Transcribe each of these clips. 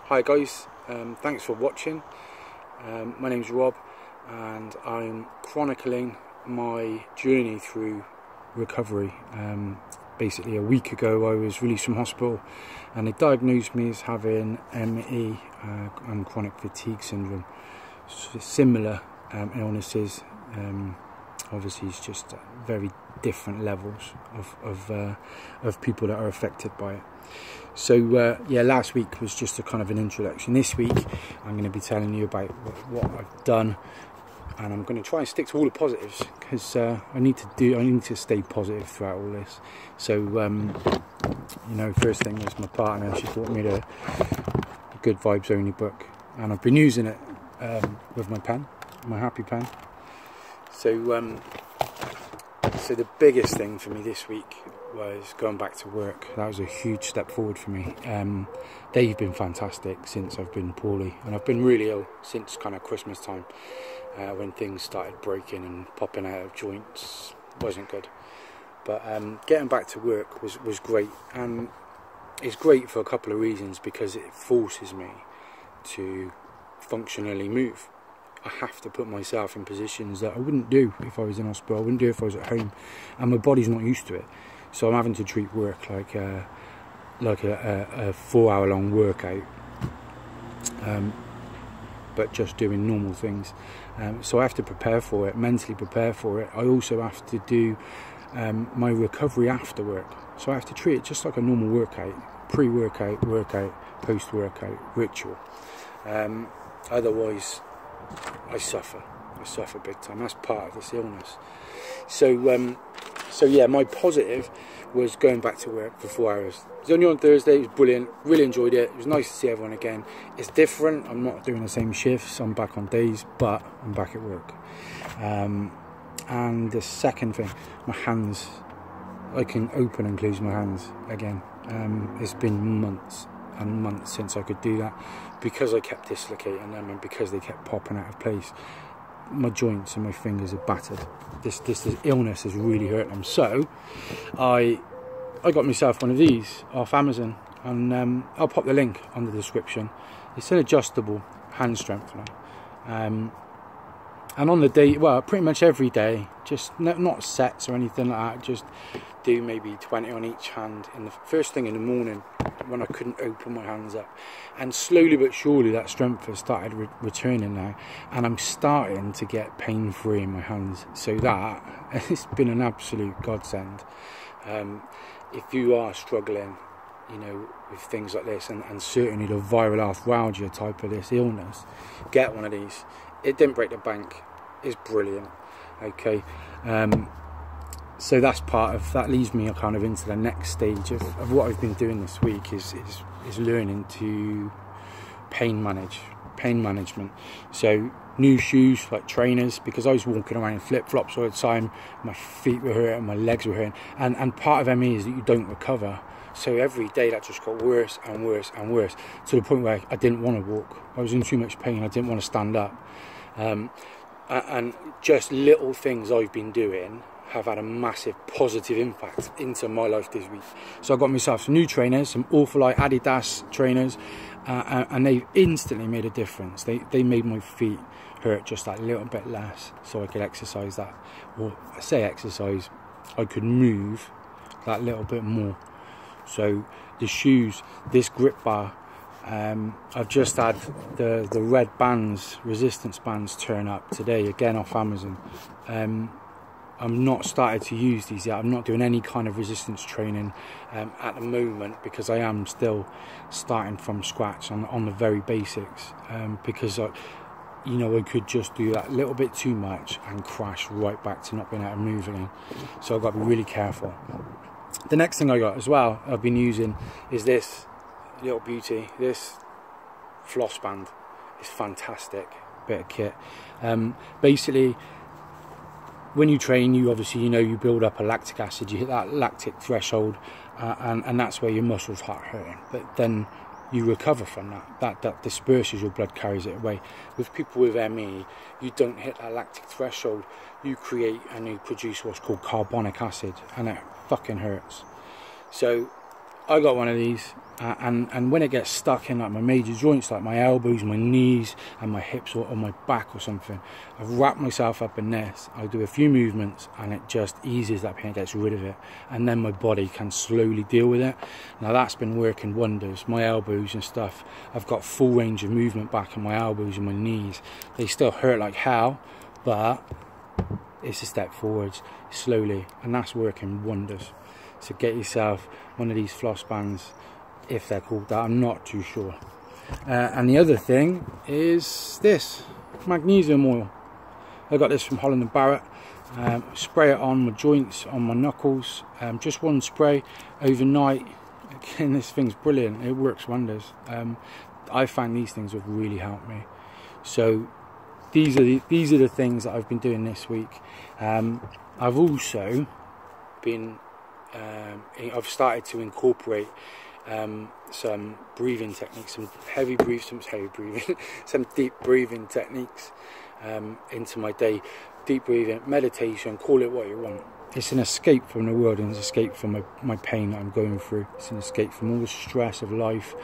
Hi guys, thanks for watching. My name's Rob and I'm chronicling my journey through recovery. Basically a week ago I was released from hospital and they diagnosed me as having ME and chronic fatigue syndrome. Similar illnesses, obviously it's just very different levels of people that are affected by it. So yeah, last week was just a kind of an introduction. This week I'm going to be telling you about what I've done, and I'm going to try and stick to all the positives because I need to stay positive throughout all this. So you know, first thing was my partner. She brought me the Good Vibes Only book, and I've been using it with my pen, my happy pen. So so the biggest thing for me this week was going back to work. That was a huge step forward for me. They've been fantastic since I've been poorly, and I've been really ill since kind of Christmas time, when things started breaking and popping out of joints. Wasn't good, but getting back to work was great, and it's great for a couple of reasons, because it forces me to functionally move. I have to put myself in positions that I wouldn't do if I was in hospital. I wouldn't do if I was at home, and my body's not used to it. So I'm having to treat work like a 4 hour long workout, but just doing normal things. So I have to prepare for it, mentally prepare for it. I also have to do my recovery after work. So I have to treat it just like a normal workout, pre-workout, workout, post-workout ritual. Otherwise I suffer big time. That's part of this illness. So yeah, my positive was going back to work for 4 hours. It was only on Thursday. It was brilliant. Really enjoyed it. It was nice to see everyone again. It's different. I'm not doing the same shifts. I'm back on days, but I'm back at work. And the second thing, my hands. I can open and close my hands again. It's been months and months since I could do that, because I kept dislocating them and because they kept popping out of place. My joints and my fingers are battered. This illness has really hurt them. So I got myself one of these off Amazon, and I'll pop the link on the description. It's an adjustable hand strengthener, and on the day, well, pretty much every day, just not sets or anything like that, just do maybe 20 on each hand in the first thing in the morning when I couldn't open my hands up. And slowly but surely that strength has started returning now, and I'm starting to get pain free in my hands. So that it's been an absolute godsend. If you are struggling, you know, with things like this, and certainly the viral arthralgia type of this illness, get one of these. It didn't break the bank. It's brilliant. Okay, so that's part of that. Leads me kind of into the next stage of what I've been doing this week is learning to pain management. So new shoes, like trainers, because I was walking around in flip-flops all the time. My feet were hurting, my legs were hurting, and part of ME is that you don't recover. So every day that just got worse and worse and worse, to the point where I didn't want to walk. I was in too much pain. I didn't want to stand up. And just little things I've been doing have had a massive positive impact into my life this week. So I got myself some new trainers, some awful light Adidas trainers, and they instantly made a difference. They made my feet hurt just that little bit less, so I could exercise that. Or I say exercise, I could move that little bit more. So the shoes, this grip bar, I've just had the red bands, resistance bands, turn up today, again off Amazon. I'm not started to use these yet. I'm not doing any kind of resistance training at the moment, because I am still starting from scratch on the very basics, because you know, I could just do that little bit too much and crash right back to not being able to move again. So I've got to be really careful. The next thing I got as well, I've been using, is this little beauty, this floss band. It's fantastic bit of kit. Basically, when you train, you obviously, you know, you build up a lactic acid, you hit that lactic threshold, and that's where your muscles start hurting. But then you recover from that disperses your blood, carries it away. With people with ME, you don't hit that lactic threshold, you create and you produce what's called carbonic acid, and it fucking hurts. So I got one of these, and when it gets stuck in like my major joints, like my elbows, my knees and my hips, or my back or something, I've wrapped myself up in this. I do a few movements and it just eases that pain, gets rid of it, and then my body can slowly deal with it. Now that's been working wonders. My elbows and stuff, I've got full range of movement back in my elbows and my knees. They still hurt like hell, but it's a step forwards slowly, and that's working wonders. So get yourself one of these floss bands, if they're called that, I'm not too sure. And the other thing is this magnesium oil. I got this from Holland and Barrett. Spray it on my joints, on my knuckles, just one spray overnight. Again, this thing's brilliant, it works wonders. I find these things have really helped me. So these are the things that I've been doing this week. I've also been I've started to incorporate some breathing techniques, some deep breathing techniques into my day. Deep breathing, meditation, call it what you want. It's an escape from the world, and it's an escape from my pain that I'm going through. It's an escape from all the stress of life.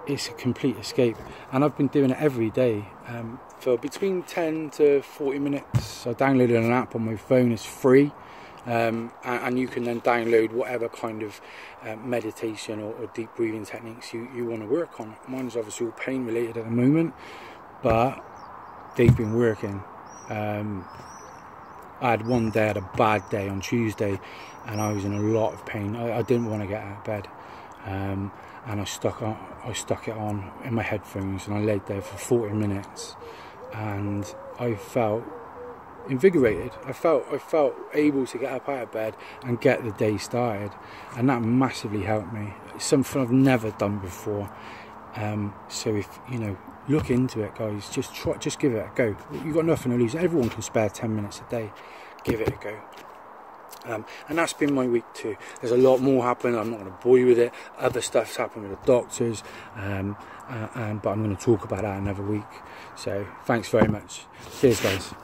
It's a complete escape, and I've been doing it every day for between 10 to 40 minutes. I downloaded an app on my phone, it's free. And you can then download whatever kind of meditation or deep breathing techniques you want to work on. Mine's obviously all pain related at the moment, but they've been working. I had one day, I had a bad day on Tuesday, and I was in a lot of pain. I didn't want to get out of bed, and I stuck it on in my headphones, and I laid there for 40 minutes, and I felt invigorated. I felt able to get up out of bed and get the day started, and that massively helped me. It's something I've never done before. So if you know, look into it, guys. Just give it a go. You've got nothing to lose. Everyone can spare 10 minutes a day. Give it a go. And that's been my week too. There's a lot more happening. I'm not going to bore you with it. Other stuff's happened with the doctors, but I'm going to talk about that another week. So thanks very much. Cheers, guys.